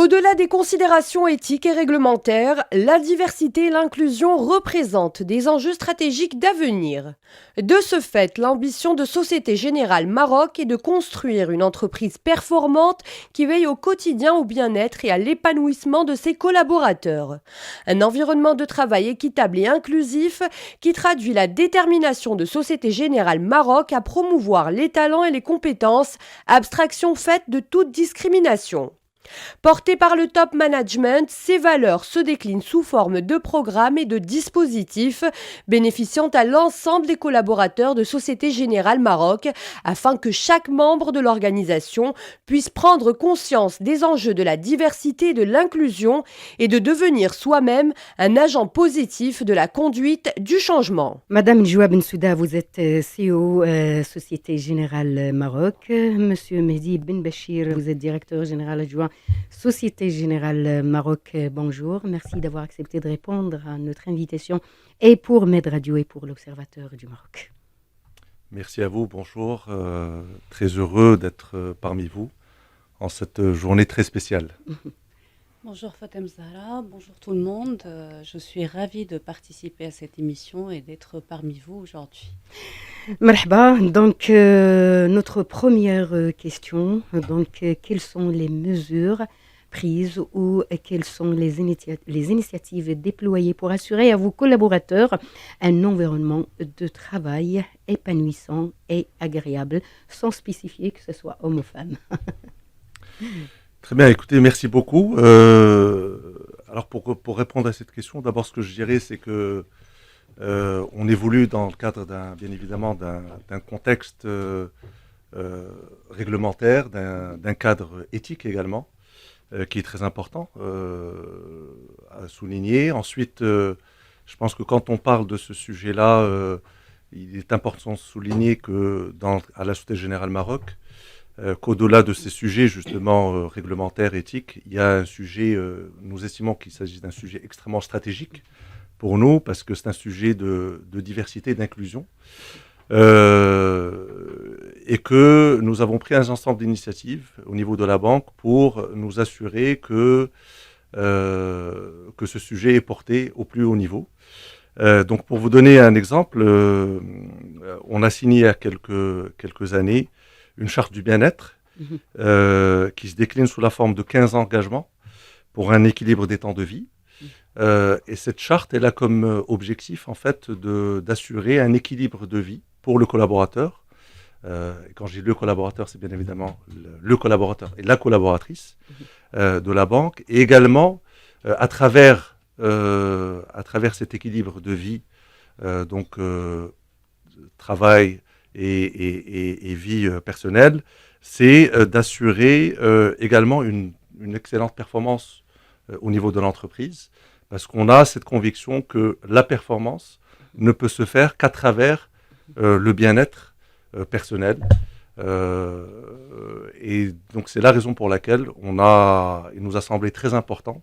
Au-delà des considérations éthiques et réglementaires, la diversité et l'inclusion représentent des enjeux stratégiques d'avenir. De ce fait, l'ambition de Société Générale Maroc est de construire une entreprise performante qui veille au quotidien au bien-être et à l'épanouissement de ses collaborateurs. Un environnement de travail équitable et inclusif qui traduit la détermination de Société Générale Maroc à promouvoir les talents et les compétences, abstraction faite de toute discrimination. Portées par le top management, ces valeurs se déclinent sous forme de programmes et de dispositifs bénéficiant à l'ensemble des collaborateurs de Société Générale Maroc afin que chaque membre de l'organisation puisse prendre conscience des enjeux de la diversité et de l'inclusion et de devenir soi-même un agent positif de la conduite du changement. Madame Joua Bensouda, vous êtes CEO Société Générale Maroc. Monsieur Mehdi Ben Bachir, vous êtes directeur général adjoint Société Générale Maroc. Bonjour, merci d'avoir accepté de répondre à notre invitation et pour Med Radio et pour l'Observateur du Maroc. Merci à vous, bonjour. Très heureux d'être parmi vous en cette journée très spéciale. Bonjour Fatem Zahra, bonjour tout le monde. Je suis ravie de participer à cette émission et d'être parmi vous aujourd'hui. Marhaba, donc notre première question, donc quelles sont les mesures prises ou quelles sont les initiatives déployées pour assurer à vos collaborateurs un environnement de travail épanouissant et agréable, sans spécifier que ce soit homme ou femme. Très bien, écoutez, merci beaucoup. Alors pour répondre à cette question, d'abord ce que je dirais, c'est que on évolue dans le cadre bien évidemment d'un contexte réglementaire, d'un cadre éthique également, qui est très important à souligner. Ensuite, je pense que quand on parle de ce sujet-là, il est important de souligner que à la Société Générale Maroc, qu'au-delà de ces sujets justement réglementaires, éthiques, il y a un sujet, nous estimons qu'il s'agit d'un sujet extrêmement stratégique pour nous, parce que c'est un sujet de diversité et d'inclusion, et que nous avons pris un ensemble d'initiatives au niveau de la banque pour nous assurer que ce sujet est porté au plus haut niveau. Donc pour vous donner un exemple, on a signé il y a quelques années une charte du bien-être qui se décline sous la forme de 15 engagements pour un équilibre des temps de vie. Et cette charte, elle a comme objectif en fait d'assurer un équilibre de vie pour le collaborateur. Et quand je dis le collaborateur, c'est bien évidemment le collaborateur et la collaboratrice de la banque. Et également, à travers cet équilibre de vie, donc travail et vie personnelle, c'est d'assurer également une excellente performance au niveau de l'entreprise, parce qu'on a cette conviction que la performance ne peut se faire qu'à travers le bien-être personnel. Et donc c'est la raison pour laquelle il nous a semblé très important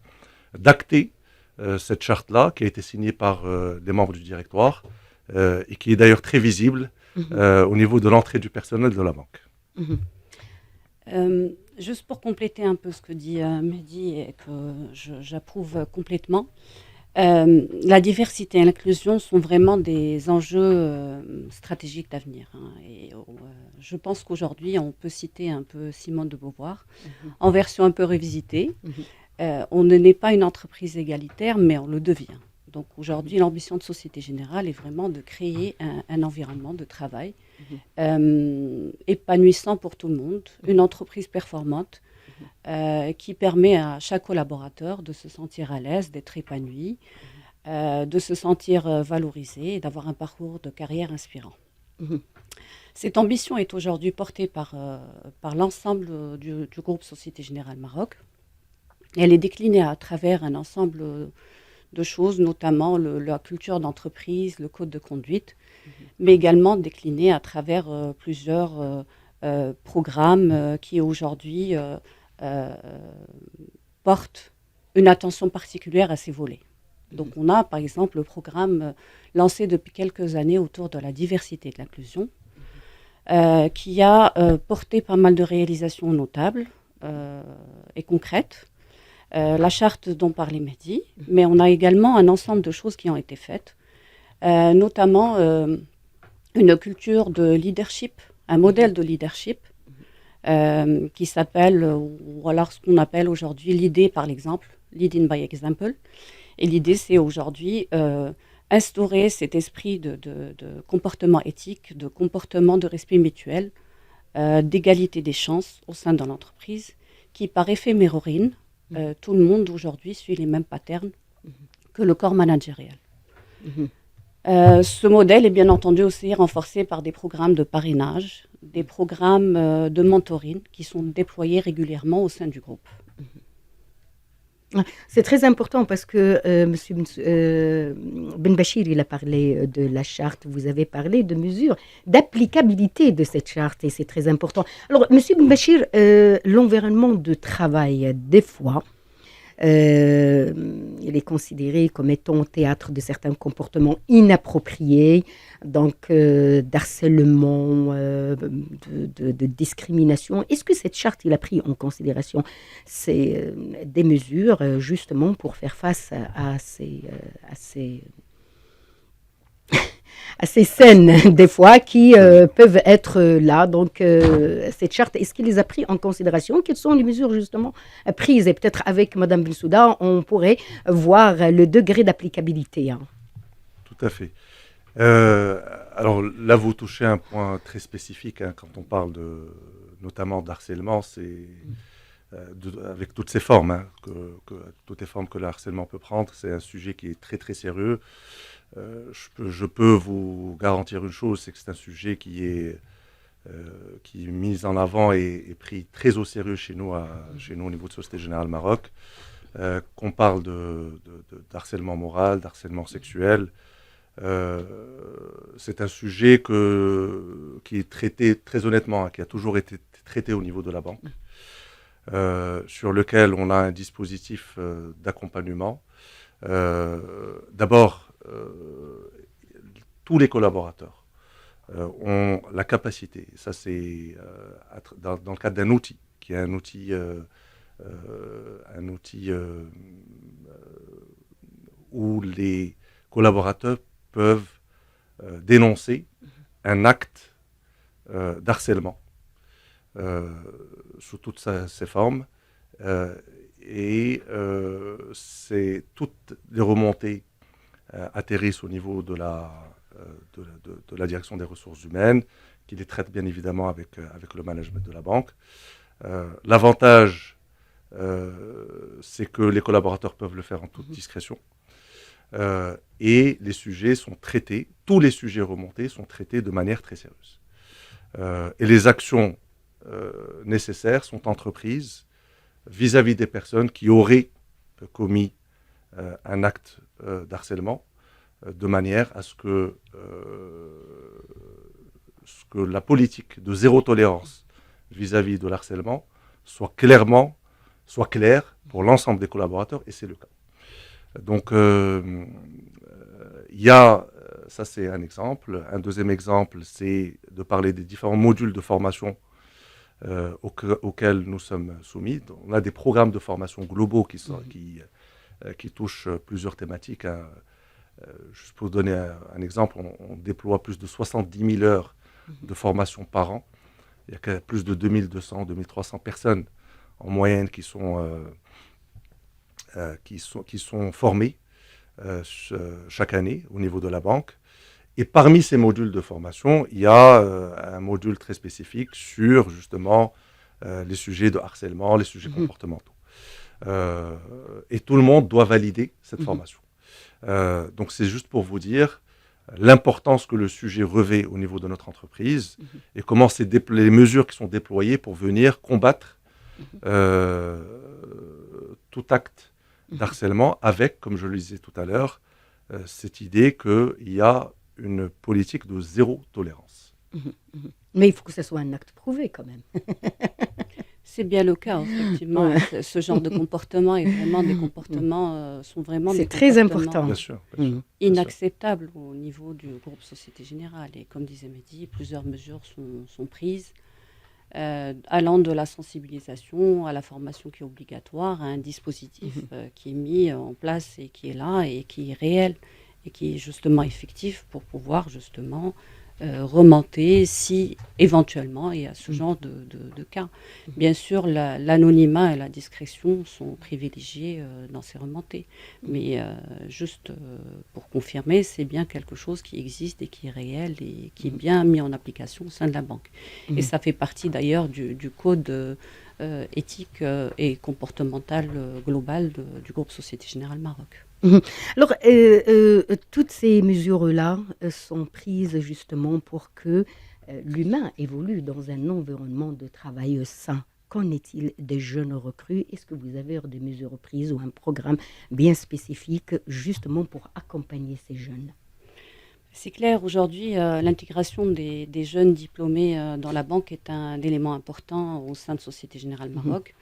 d'acter cette charte-là, qui a été signée par les membres du directoire, et qui est d'ailleurs très visible au niveau de l'entrée du personnel de la banque. Juste pour compléter un peu ce que dit Mehdi et que j'approuve complètement, la diversité et l'inclusion sont vraiment des enjeux stratégiques d'avenir. Et je pense qu'aujourd'hui, on peut citer un peu Simone de Beauvoir, en version un peu revisitée. On n'est pas une entreprise égalitaire, mais on le devient. Donc aujourd'hui, l'ambition de Société Générale est vraiment de créer un environnement de travail épanouissant pour tout le monde, une entreprise performante qui permet à chaque collaborateur de se sentir à l'aise, d'être épanoui, de se sentir valorisé et d'avoir un parcours de carrière inspirant. Cette ambition est aujourd'hui portée par l'ensemble du groupe Société Générale Maroc. Elle est déclinée à travers un ensemble de choses, notamment la culture d'entreprise, le code de conduite, mais également déclinée à travers plusieurs programmes qui aujourd'hui portent une attention particulière à ces volets. Donc on a par exemple le programme lancé depuis quelques années autour de la diversité et de l'inclusion, qui a porté pas mal de réalisations notables et concrètes, la charte dont parlait Mehdi, mais on a également un ensemble de choses qui ont été faites, notamment une culture de leadership, un modèle de leadership qui s'appelle, ou alors ce qu'on appelle aujourd'hui l'idée par l'exemple, leading by example. Et l'idée, c'est aujourd'hui instaurer cet esprit de comportement éthique, de comportement de respect mutuel, d'égalité des chances au sein de l'entreprise, qui par effet mirroring, tout le monde aujourd'hui suit les mêmes patterns que le corps managérial. Ce modèle est bien entendu aussi renforcé par des programmes de parrainage, des programmes de mentoring qui sont déployés régulièrement au sein du groupe. C'est très important parce que M. Ben Bachir, il a parlé de la charte, vous avez parlé de mesures d'applicabilité de cette charte et c'est très important. Alors, M. Ben Bachir, l'environnement de travail, des fois, il est considéré comme étant théâtre de certains comportements inappropriés, donc d'harcèlement, de discrimination. Est-ce que cette charte, il a pris en considération des mesures justement pour faire face à ces scènes, des fois, qui peuvent être là. Donc, cette charte, est-ce qu'il les a pris en considération? Quelles sont les mesures, justement, prises? Et peut-être avec Mme Bensouda, on pourrait voir le degré d'applicabilité. Hein. Tout à fait. Alors là, vous touchez un point très spécifique hein, quand on parle notamment d'harcèlement, c'est avec toutes ces formes, hein, toutes les formes que le harcèlement peut prendre, c'est un sujet qui est très très sérieux. Je peux vous garantir une chose, c'est que c'est un sujet qui est mis en avant et pris très au sérieux chez nous au niveau de Société Générale Maroc. Qu'on parle d'harcèlement moral, d'harcèlement sexuel, c'est un sujet qui est traité très honnêtement, hein, qui a toujours été traité au niveau de la banque, sur lequel on a un dispositif d'accompagnement. D'abord, tous les collaborateurs ont la capacité, ça c'est dans le cadre d'un outil, qui est un outil où les collaborateurs peuvent dénoncer un acte d'harcèlement sous toutes ses formes c'est toutes les remontées atterrissent au niveau de la direction des ressources humaines, qui les traite bien évidemment avec le management de la banque. L'avantage, c'est que les collaborateurs peuvent le faire en toute discrétion. Et les sujets sont traités, tous les sujets remontés sont traités de manière très sérieuse. Et les actions nécessaires sont entreprises vis-à-vis des personnes qui auraient commis un acte d'harcèlement, de manière à ce que la politique de zéro tolérance vis-à-vis de l'harcèlement soit claire pour l'ensemble des collaborateurs, et c'est le cas. Donc, ça c'est un exemple. Un deuxième exemple, c'est de parler des différents modules de formation auxquels nous sommes soumis. On a des programmes de formation globaux qui touchent plusieurs thématiques. Hein. Juste pour vous donner un exemple, on déploie plus de 70 000 heures de formation par an. Il y a plus de 2200, 2300 personnes en moyenne qui sont formées chaque année au niveau de la banque. Et parmi ces modules de formation, il y a un module très spécifique sur justement les sujets de harcèlement, les sujets comportementaux. Et tout le monde doit valider cette formation. Donc c'est juste pour vous dire l'importance que le sujet revêt au niveau de notre entreprise et comment les mesures qui sont déployées pour venir combattre tout acte d'harcèlement avec, comme je le disais tout à l'heure, cette idée qu'il y a une politique de zéro tolérance. Mais il faut que ce soit un acte prouvé quand même. C'est bien le cas, effectivement. Ouais. Ce genre de comportement est vraiment des comportements, sont vraiment des comportements très important. Bien sûr, inacceptables au niveau du groupe Société Générale. Et comme disait Mehdi, plusieurs mesures sont prises. allant de la sensibilisation à la formation qui est obligatoire, à un dispositif qui est mis en place et qui est là et qui est réel et qui est justement effectif pour pouvoir justement remonter si éventuellement il y a ce genre de cas. Bien sûr, l'anonymat et la discrétion sont privilégiés dans ces remontées. Mais juste pour confirmer, c'est bien quelque chose qui existe et qui est réel et qui est bien mis en application au sein de la banque. Et ça fait partie d'ailleurs du code éthique et comportemental global du groupe Société Générale Maroc. Alors, toutes ces mesures-là sont prises justement pour que l'humain évolue dans un environnement de travail sain. Qu'en est-il des jeunes recrues? Est-ce que vous avez des mesures prises ou un programme bien spécifique justement pour accompagner ces jeunes? C'est clair, aujourd'hui, l'intégration des jeunes diplômés dans la banque est un élément important au sein de Société Générale Maroc.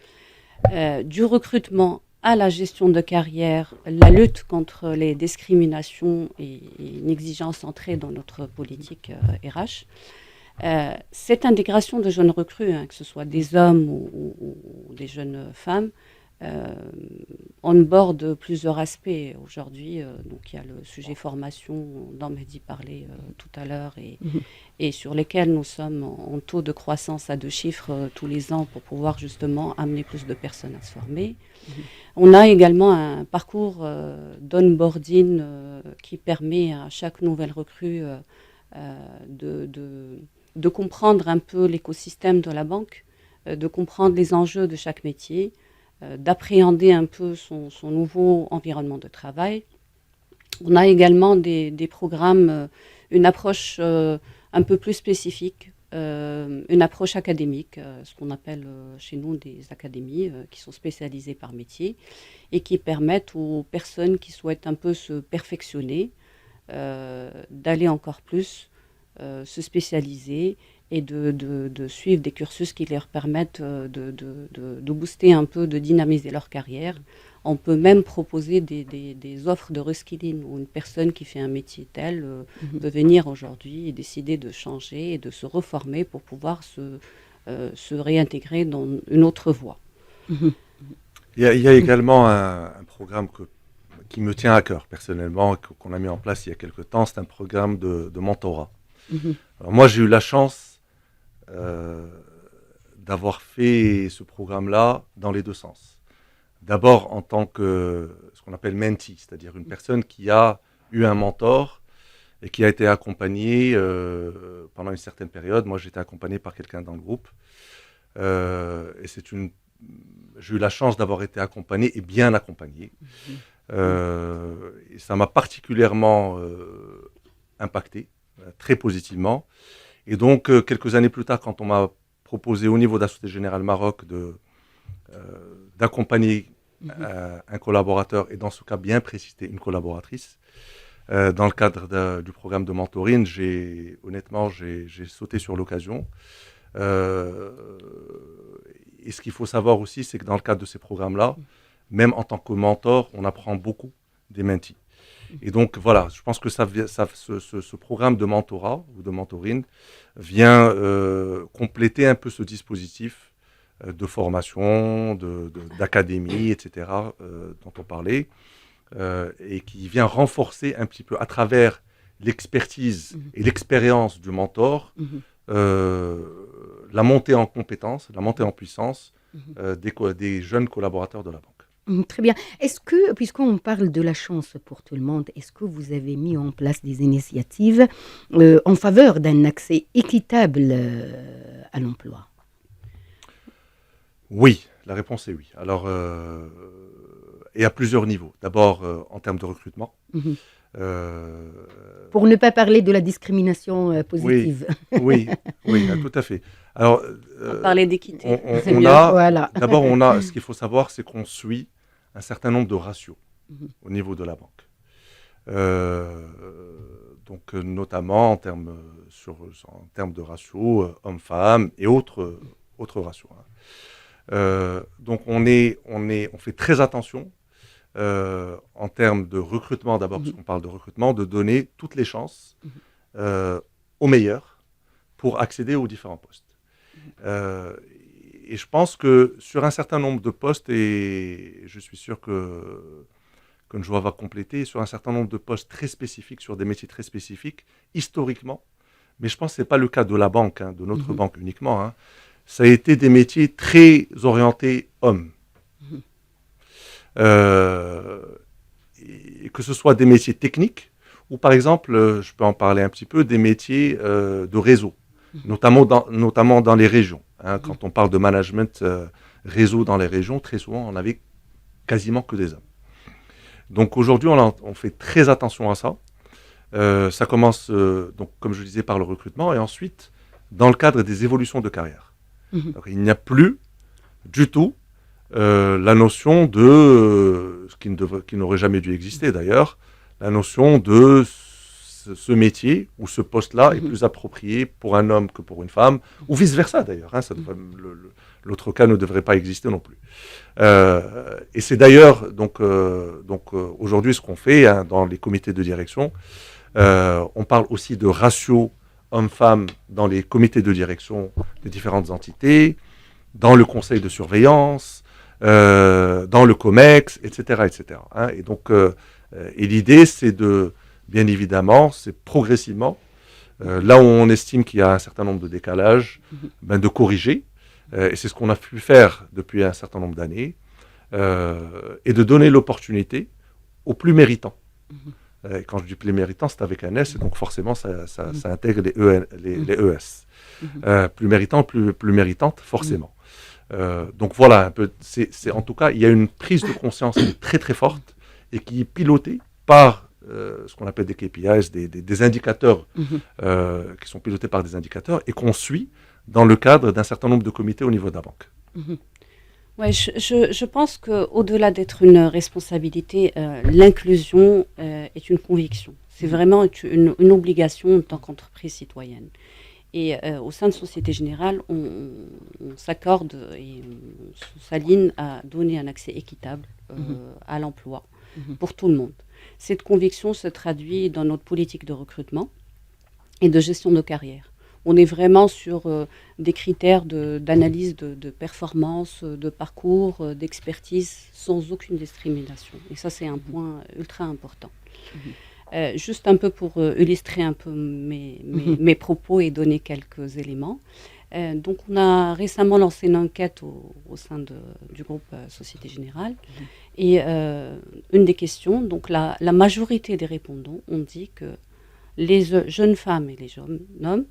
Du recrutement à la gestion de carrière, la lutte contre les discriminations et une exigence entrée dans notre politique RH. Cette intégration de jeunes recrues, que ce soit des hommes ou des jeunes femmes, on borde plusieurs aspects aujourd'hui. Donc il y a le sujet formation dont Mehdi parlait tout à l'heure et sur lesquels nous sommes en taux de croissance à 2 chiffres tous les ans pour pouvoir justement amener plus de personnes à se former. On a également un parcours d'onboarding qui permet à chaque nouvelle recrue de comprendre un peu l'écosystème de la banque, de comprendre les enjeux de chaque métier, d'appréhender un peu son nouveau environnement de travail. On a également des programmes, une approche un peu plus spécifique, une approche académique, ce qu'on appelle chez nous des académies qui sont spécialisées par métier et qui permettent aux personnes qui souhaitent un peu se perfectionner, d'aller encore plus, se spécialiser et de suivre des cursus qui leur permettent de booster un peu, de dynamiser leur carrière. On peut même proposer des offres de reskilling où une personne qui fait un métier tel peut venir aujourd'hui et décider de changer et de se reformer pour pouvoir se réintégrer dans une autre voie. Il y a également un programme qui me tient à cœur personnellement, qu'on a mis en place il y a quelques temps. C'est un programme de mentorat. Alors moi, j'ai eu la chance d'avoir fait ce programme-là dans les deux sens. D'abord en tant que ce qu'on appelle mentee, c'est-à-dire une personne qui a eu un mentor et qui a été accompagné pendant une certaine période. Moi, j'étais accompagné par quelqu'un dans le groupe. Et j'ai eu la chance d'avoir été accompagné et bien accompagné. Et ça m'a particulièrement impacté, très positivement. Et donc, quelques années plus tard, quand on m'a proposé au niveau de la Société Générale Maroc d'accompagner un collaborateur, et dans ce cas bien précisé, une collaboratrice, dans le cadre du programme de mentoring, honnêtement, j'ai sauté sur l'occasion. Et ce qu'il faut savoir aussi, c'est que dans le cadre de ces programmes-là, même en tant que mentor, on apprend beaucoup des mentees. Et donc voilà, je pense que ce programme de mentorat ou de mentoring vient compléter un peu ce dispositif de formation, d'académie, etc., dont on parlait, et qui vient renforcer un petit peu à travers l'expertise et l'expérience du mentor, la montée en compétences, la montée en puissance des jeunes collaborateurs de la banque. Très bien. Est-ce que, puisqu'on parle de la chance pour tout le monde, est-ce que vous avez mis en place des initiatives en faveur d'un accès équitable à l'emploi? Oui, la réponse est oui. Alors, et à plusieurs niveaux. D'abord, en termes de recrutement. Pour ne pas parler de la discrimination positive. Oui, tout à fait. Alors, on parlait d'équité. Voilà. D'abord, ce qu'il faut savoir, c'est qu'on suit un certain nombre de ratios au niveau de la banque. Donc, notamment en termes de ratios hommes-femmes et autres ratios. Donc, on fait très attention en termes de recrutement, d'abord, parce qu'on parle de recrutement, de donner toutes les chances aux meilleurs pour accéder aux différents postes. Et je pense que sur un certain nombre de postes, et je suis sûr que Njoa va compléter, sur un certain nombre de postes très spécifiques, sur des métiers très spécifiques, historiquement, mais je pense que ce n'est pas le cas de la banque, hein, de notre banque uniquement, hein, ça a été des métiers très orientés hommes. Et que ce soit des métiers techniques, ou par exemple, je peux en parler un petit peu, des métiers de réseau, notamment dans les régions. Hein, quand on parle de management réseau dans les régions, très souvent, on n'avait quasiment que des hommes. Donc aujourd'hui, on fait très attention à ça. Ça commence, donc, comme je le disais, par le recrutement, et ensuite, dans le cadre des évolutions de carrière. Donc, il n'y a plus du tout la notion de, qui n'aurait jamais dû exister d'ailleurs, la notion de ce métier ou ce poste-là est plus approprié pour un homme que pour une femme, ou vice-versa d'ailleurs. Hein, l'autre cas ne devrait pas exister non plus. Et c'est d'ailleurs aujourd'hui ce qu'on fait hein, dans les comités de direction. On parle aussi de ratio hommes-femmes dans les comités de direction des différentes entités, dans le conseil de surveillance, dans le COMEX, etc. etc. Hein, et donc, et l'idée, c'est bien évidemment, c'est progressivement, là où on estime qu'il y a un certain nombre de décalages, de corriger. Et c'est ce qu'on a pu faire depuis un certain nombre d'années, et de donner l'opportunité aux plus méritants. Et quand je dis plus méritants, c'est avec un S, et donc forcément, ça intègre les ES. Plus méritants, plus méritantes, forcément. Donc voilà, un peu, en tout cas, il y a une prise de conscience qui est très très forte, et qui est pilotée par ce qu'on appelle des KPIs, des indicateurs qui sont pilotés par des indicateurs, et qu'on suit dans le cadre d'un certain nombre de comités au niveau de la banque. Ouais, je pense qu'au-delà d'être une responsabilité, l'inclusion est une conviction. C'est vraiment une obligation en tant qu'entreprise citoyenne. Et au sein de Société Générale, on s'accorde et on s'aligne à donner un accès équitable à l'emploi pour tout le monde. Cette conviction se traduit dans notre politique de recrutement et de gestion de carrière. On est vraiment sur des critères d'analyse de performance, de parcours, d'expertise, sans aucune discrimination. Et ça, c'est un point ultra important. Juste un peu pour illustrer un peu mes propos et donner quelques éléments. Donc, on a récemment lancé une enquête au sein du groupe Société Générale. Et une des questions, donc la majorité des répondants ont dit que les jeunes femmes et les jeunes hommes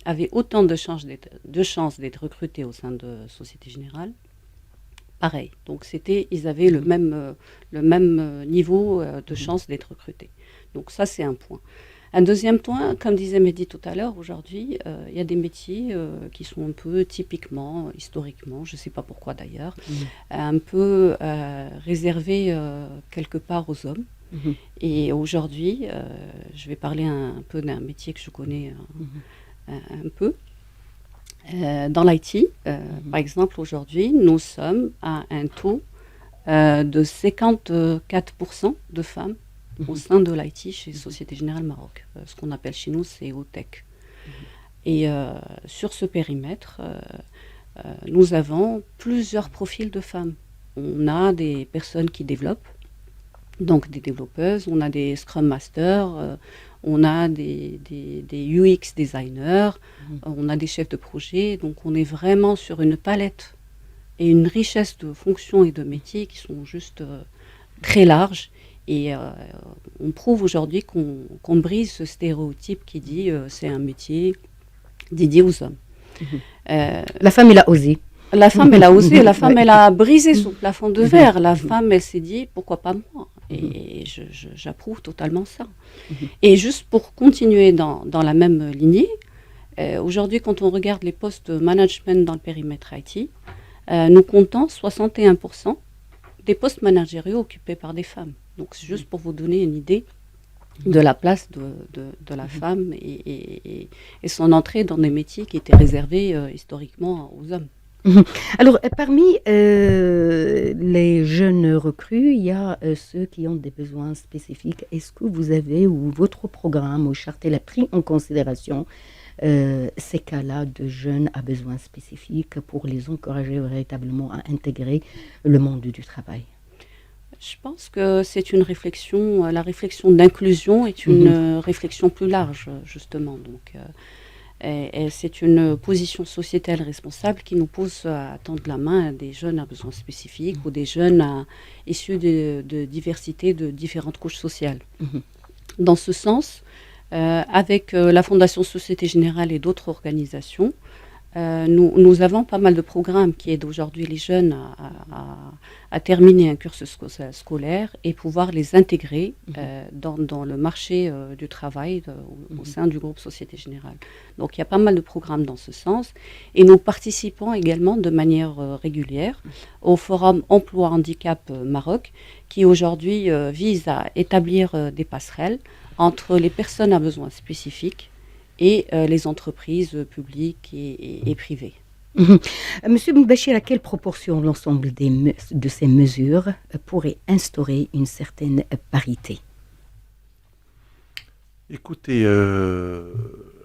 avaient autant de chances d'être recrutés au sein de Société Générale. Pareil. Donc, ils avaient le même niveau de chances d'être recrutés. Donc, ça, c'est un point. Un deuxième point, comme disait Mehdi tout à l'heure, aujourd'hui, il y a des métiers qui sont un peu typiquement, historiquement, je ne sais pas pourquoi d'ailleurs, un peu réservés quelque part aux hommes. Et aujourd'hui, je vais parler un peu d'un métier que je connais un peu. Dans l'IT, par exemple, aujourd'hui, nous sommes à un taux de 54% de femmes au sein de l'IT chez Société Générale Maroc. Ce qu'on appelle chez nous, c'est OTEC. Et sur ce périmètre, nous avons plusieurs profils de femmes. On a des personnes qui développent, donc des développeuses, on a des Scrum Masters, on a des UX designers, on a des chefs de projet. Donc on est vraiment sur une palette et une richesse de fonctions et de métiers qui sont juste très larges. Et on prouve aujourd'hui qu'on brise ce stéréotype qui dit c'est un métier dédié aux hommes. La femme, elle a osé. La femme, elle a osé. La femme, elle a brisé son plafond de verre. La femme, elle s'est dit pourquoi pas moi. Et j'approuve totalement ça. Et juste pour continuer dans la même lignée, aujourd'hui, quand on regarde les postes de management dans le périmètre IT, nous comptons 61% des postes managériaux occupés par des femmes. Donc, c'est juste pour vous donner une idée de la place de la femme et son entrée dans des métiers qui étaient réservés historiquement aux hommes. Alors, parmi les jeunes recrues, il y a ceux qui ont des besoins spécifiques. Est-ce que vous avez, ou votre programme, ou Chartel a pris en considération ces cas-là de jeunes à besoins spécifiques pour les encourager véritablement à intégrer le monde du travail? Je pense que c'est une réflexion, la réflexion d'inclusion est une réflexion plus large, justement. Donc, et c'est une position sociétale responsable qui nous pousse à tendre la main à des jeunes à besoins spécifiques ou des jeunes issus de diversité de différentes couches sociales. Dans ce sens, avec la Fondation Société Générale et d'autres organisations, nous avons pas mal de programmes qui aident aujourd'hui les jeunes à terminer un cursus scolaire et pouvoir les intégrer dans le marché du travail au sein du groupe Société Générale. Donc il y a pas mal de programmes dans ce sens et nous participons également de manière régulière au Forum Emploi Handicap Maroc qui aujourd'hui vise à établir des passerelles entre les personnes à besoins spécifiques et les entreprises publiques et privées. Monsieur Mbachir, à quelle proportion l'ensemble de ces mesures pourrait instaurer une certaine parité? Écoutez,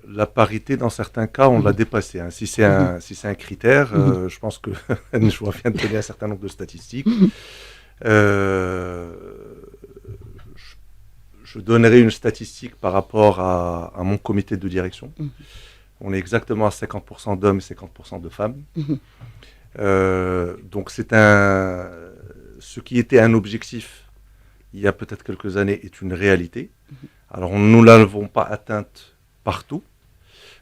la parité, dans certains cas, on l'a dépassée. Hein. Si c'est un critère, je pense que je viens de donner un certain nombre de statistiques. Je donnerai une statistique par rapport à mon comité de direction. On est exactement à 50% d'hommes et 50% de femmes. Donc ce qui était un objectif il y a peut-être quelques années est une réalité. Alors nous ne l'avons pas atteinte partout.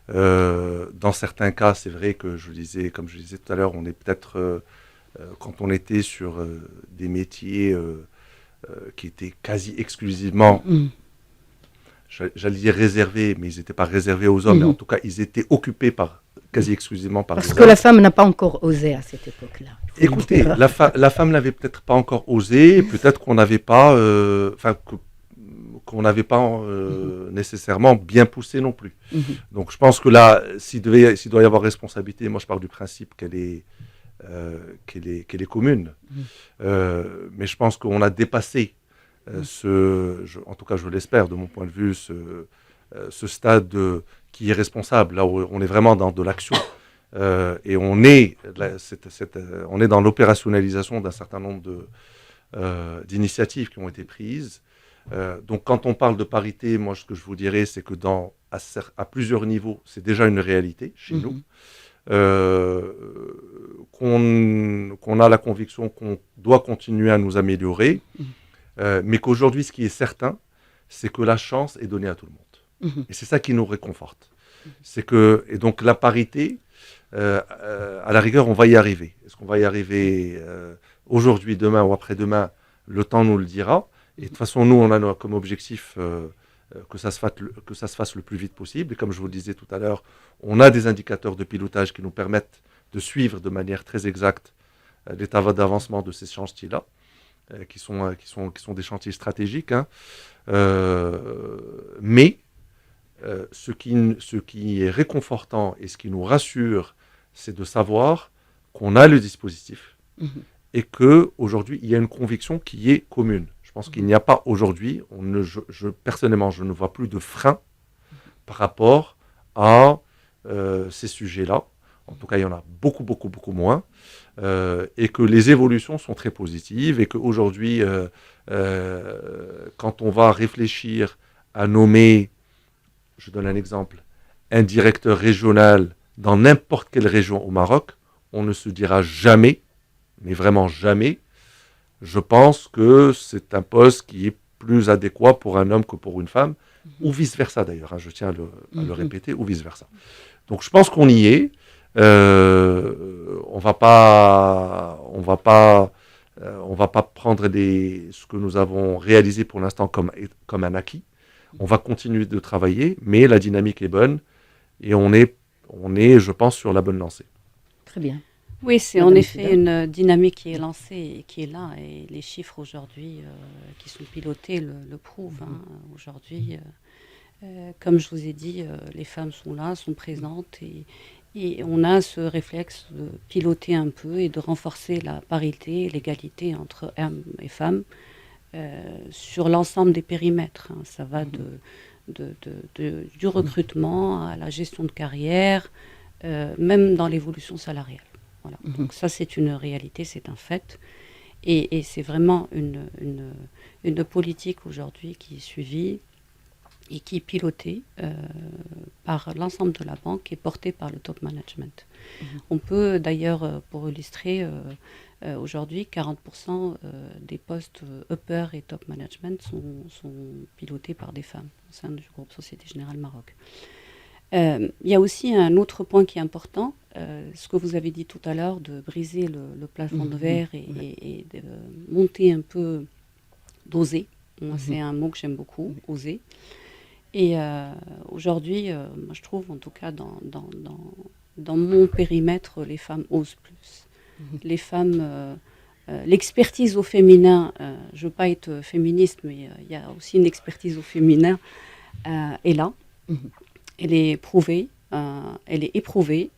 Dans certains cas, c'est vrai que comme je disais tout à l'heure, on est peut-être, quand on était sur des métiers qui étaient quasi exclusivement, j'allais dire réservés, mais ils n'étaient pas réservés aux hommes, mais en tout cas, ils étaient occupés quasi exclusivement par les hommes. Parce que la femme n'a pas encore osé à cette époque-là. Écoutez, la femme n'avait peut-être pas encore osé, peut-être qu'on n'avait pas, nécessairement bien poussé non plus. Donc je pense que là, s'il doit y avoir responsabilité, moi je pars du principe qu'elle est commune. Mais je pense qu'on a dépassé en tout cas je l'espère de mon point de vue, ce stade qui est responsable, là où on est vraiment dans de l'action. Et on est dans l'opérationnalisation d'un certain nombre d'initiatives qui ont été prises. Donc quand on parle de parité, moi ce que je vous dirais, c'est que à plusieurs niveaux, c'est déjà une réalité chez nous. Qu'on a la conviction qu'on doit continuer à nous améliorer, mais qu'aujourd'hui, ce qui est certain, c'est que la chance est donnée à tout le monde. Et c'est ça qui nous réconforte. Et donc la parité, à la rigueur, on va y arriver. Est-ce qu'on va y arriver aujourd'hui, demain ou après-demain? Le temps nous le dira. Et de toute façon, nous, on a comme objectif que ça se fasse le plus vite possible. Et comme je vous le disais tout à l'heure, on a des indicateurs de pilotage qui nous permettent de suivre de manière très exacte l'état d'avancement de ces chantiers-là, qui sont des chantiers stratégiques. Hein. Mais ce qui est réconfortant et ce qui nous rassure, c'est de savoir qu'on a le dispositif et qu'aujourd'hui, il y a une conviction qui est commune. Je pense qu'il n'y a pas aujourd'hui, personnellement, je ne vois plus de frein par rapport à ces sujets-là. En tout cas, il y en a beaucoup, beaucoup, beaucoup moins. Et que les évolutions sont très positives et qu'aujourd'hui, quand on va réfléchir à nommer, je donne un exemple, un directeur régional dans n'importe quelle région au Maroc, on ne se dira jamais, mais vraiment jamais, je pense que c'est un poste qui est plus adéquat pour un homme que pour une femme, ou vice-versa d'ailleurs, hein, je tiens à le répéter, ou vice-versa. Donc je pense qu'on y est. On va pas prendre ce que nous avons réalisé pour l'instant comme un acquis. On va continuer de travailler, mais la dynamique est bonne et on est, je pense, sur la bonne lancée. Très bien. Oui, c'est en effet une dynamique qui est lancée et qui est là. Et les chiffres aujourd'hui qui sont pilotés le prouvent. Hein. Aujourd'hui, comme je vous ai dit, les femmes sont là, sont présentes et on a ce réflexe de piloter un peu et de renforcer la parité et l'égalité entre hommes et femmes sur l'ensemble des périmètres. Hein. Ça va du recrutement à la gestion de carrière, même dans l'évolution salariale. Voilà. Donc ça, c'est une réalité, c'est un fait. Et c'est vraiment une politique aujourd'hui qui est suivie et qui est pilotée par l'ensemble de la banque et portée par le top management. On peut d'ailleurs, pour illustrer, aujourd'hui, 40% des postes upper et top management sont pilotés par des femmes au sein du groupe Société Générale Maroc. Il y a aussi un autre point qui est important, ce que vous avez dit tout à l'heure, de briser le plafond de verre et de monter un peu, d'oser. Moi, c'est un mot que j'aime beaucoup, oser. Et aujourd'hui, moi, je trouve, en tout cas, dans mon périmètre, les femmes osent plus. Les femmes, l'expertise au féminin, je ne veux pas être féministe, mais il y a aussi une expertise au féminin, est là. Elle est prouvée, elle est éprouvée.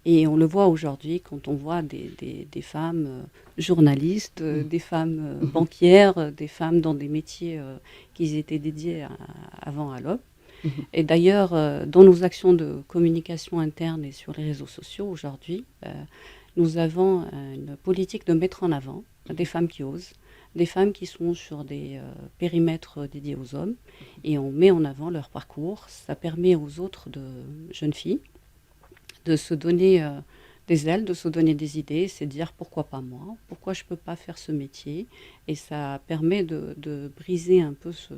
Et on le voit aujourd'hui quand on voit des femmes journalistes, des femmes banquières, des femmes dans des métiers qui étaient dédiés avant à l'homme. Et d'ailleurs, dans nos actions de communication interne et sur les réseaux sociaux aujourd'hui, nous avons une politique de mettre en avant des femmes qui osent, des femmes qui sont sur des périmètres dédiés aux hommes, et on met en avant leur parcours. Ça permet aux autres jeunes filles de se donner des ailes, de se donner des idées, c'est de dire pourquoi pas moi, pourquoi je ne peux pas faire ce métier, et ça permet de briser un peu ce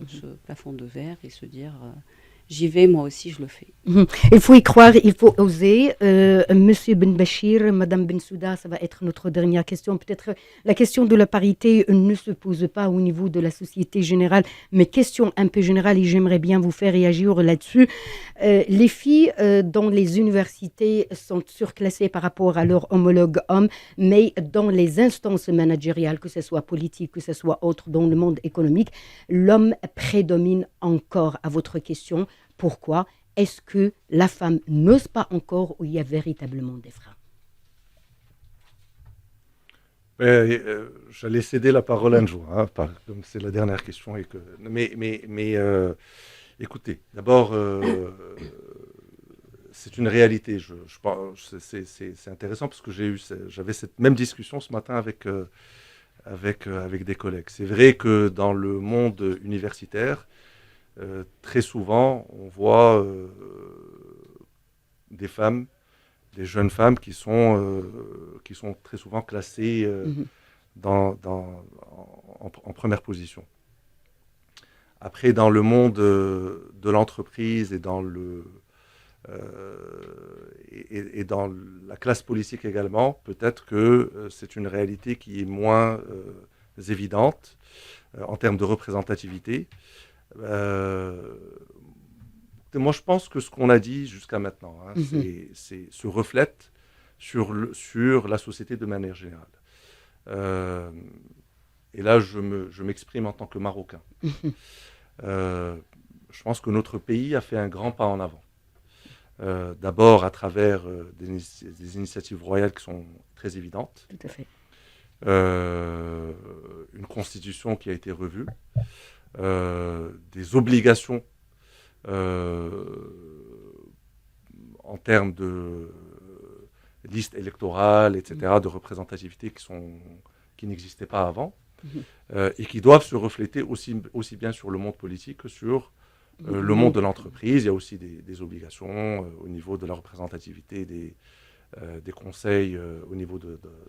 plafond de verre et se dire j'y vais, moi aussi je le fais. Il faut y croire, il faut oser. Monsieur Ben Bachir, Madame Bensouda, ça va être notre dernière question. Peut-être la question de la parité ne se pose pas au niveau de la Société Générale, mais question un peu générale et j'aimerais bien vous faire réagir là-dessus. Les filles dans les universités sont surclassées par rapport à leurs homologues hommes, mais dans les instances managériales, que ce soit politique, que ce soit autre, dans le monde économique, l'homme prédomine encore. À votre question, pourquoi est-ce que la femme n'ose pas encore ou il y a véritablement des freins? J'allais céder la parole à Anjou, comme c'est la dernière question. Mais écoutez, d'abord, c'est une réalité. C'est intéressant parce que j'avais cette même discussion ce matin avec des collègues. C'est vrai que dans le monde universitaire, très souvent, on voit des femmes, des jeunes femmes qui sont très souvent classées en première position. Après, dans le monde de l'entreprise et dans la classe politique également, peut-être que c'est une réalité qui est moins évidente en termes de représentativité. Moi, je pense que ce qu'on a dit jusqu'à maintenant se reflète sur la société de manière générale. Et là, je m'exprime en tant que Marocain. Je pense que notre pays a fait un grand pas en avant. D'abord à travers des initiatives royales qui sont très évidentes. Tout à fait. Une constitution qui a été revue. Des obligations en termes de liste électorale, etc., de représentativité qui n'existaient pas avant, et qui doivent se refléter aussi bien sur le monde politique que sur le monde de l'entreprise. Il y a aussi des obligations au niveau de la représentativité des conseils au niveau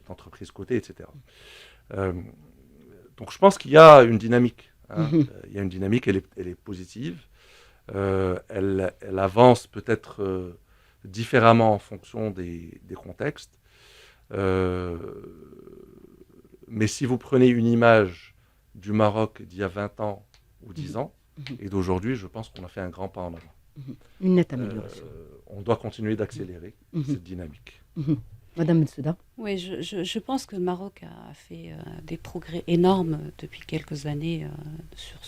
d'entreprises cotées, etc. Donc je pense qu'il y a une dynamique. Il y a une dynamique, elle est positive. Elle avance peut-être différemment en fonction des contextes. Mais si vous prenez une image du Maroc d'il y a 20 ans ou 10 ans, et d'aujourd'hui, je pense qu'on a fait un grand pas en avant. Une nette amélioration. On doit continuer d'accélérer cette dynamique. Madame Bensouda. Oui, je pense que le Maroc a fait des progrès énormes depuis quelques années sur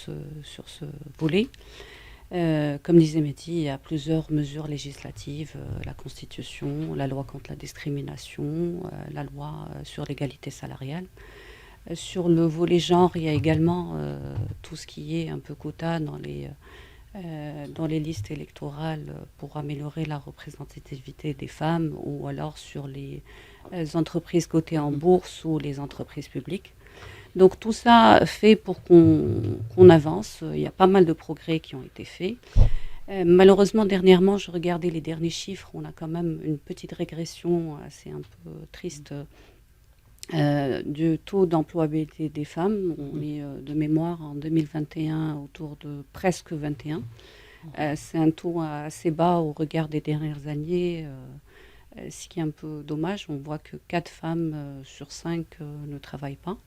ce volet. Comme disait Mehdi, il y a plusieurs mesures législatives, la Constitution, la loi contre la discrimination, la loi sur l'égalité salariale. Sur le volet genre, il y a également tout ce qui est un peu quota dans dans les listes électorales pour améliorer la représentativité des femmes, ou alors sur les entreprises cotées en bourse ou les entreprises publiques. Donc tout ça fait pour qu'on avance. Il y a pas mal de progrès qui ont été faits. Malheureusement, dernièrement, je regardais les derniers chiffres, on a quand même une petite régression assez un peu triste du taux d'employabilité des femmes. On est de mémoire en 2021 autour de presque 21. C'est un taux assez bas au regard des dernières années, ce qui est un peu dommage. On voit que 4 femmes sur 5 ne travaillent pas.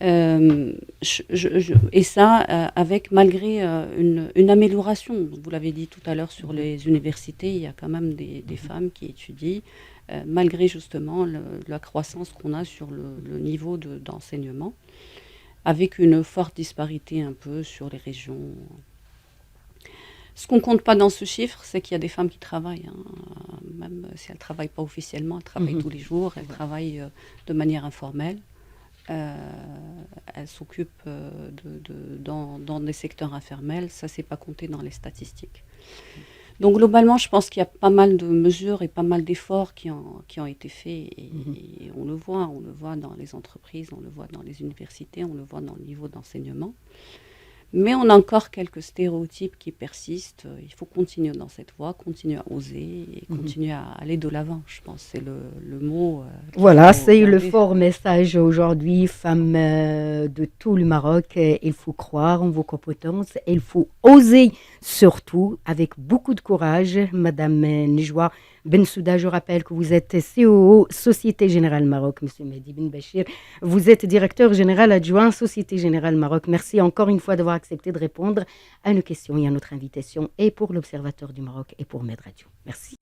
Et ça, avec malgré une amélioration. Vous l'avez dit tout à l'heure sur les universités, il y a quand même des femmes qui étudient, malgré justement la croissance qu'on a sur le niveau d'enseignement, avec une forte disparité un peu sur les régions. Ce qu'on ne compte pas dans ce chiffre, c'est qu'il y a des femmes qui travaillent. Même si elles ne travaillent pas officiellement, elles travaillent tous les jours, elles travaillent de manière informelle. Elles s'occupent dans des secteurs informels, ça c'est pas compté dans les statistiques. Donc globalement, je pense qu'il y a pas mal de mesures et pas mal d'efforts qui ont été faits, et on le voit dans les entreprises, on le voit dans les universités, on le voit dans le niveau d'enseignement. Mais on a encore quelques stéréotypes qui persistent. Il faut continuer dans cette voie, continuer à oser et continuer à aller de l'avant. Je pense que c'est le mot. Voilà, c'est le fort message aujourd'hui, femmes de tout le Maroc. Il faut croire en vos compétences. Il faut oser, surtout, avec beaucoup de courage. Madame Nejwa Bensouda, je rappelle que vous êtes COO Société Générale Maroc. Monsieur Mehdi Ben Bachir, vous êtes directeur général adjoint Société Générale Maroc. Merci encore une fois d'avoir accepté de répondre à nos questions et à notre invitation, et pour l'Observateur du Maroc et pour Med Radio. Merci.